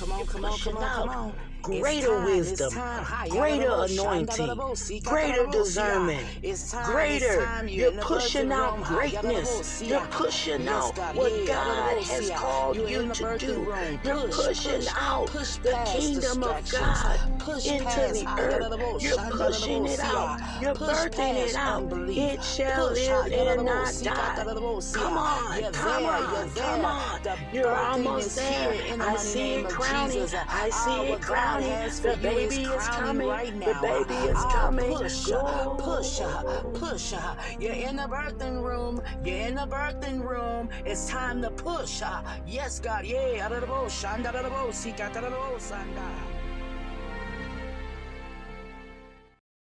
You're pushing out It's greater time, wisdom, it's time. greater anointing, greater discernment, It's time, greater. it's time. You're in the pushing birthing out room. greatness. You're pushing Yes, out God. what Yeah, God has called You're you in the to birthing do. room. You're pushing out push the past kingdom of distractions. God Push into past the earth. You're pushing it out. You're push birthing it past out. unbelief. It shall Push live and not die. Come on, You're come there, on, you're come there. on. The You're birthing almost is there. here in the I mighty see name it of crowning. Jesus. I see What it God crowning. has for The you is baby is crowning coming. right The now. baby is coming. Push, push. You're in the birthing room. You're in the birthing room. It's time to push. Yes, God. Yeah.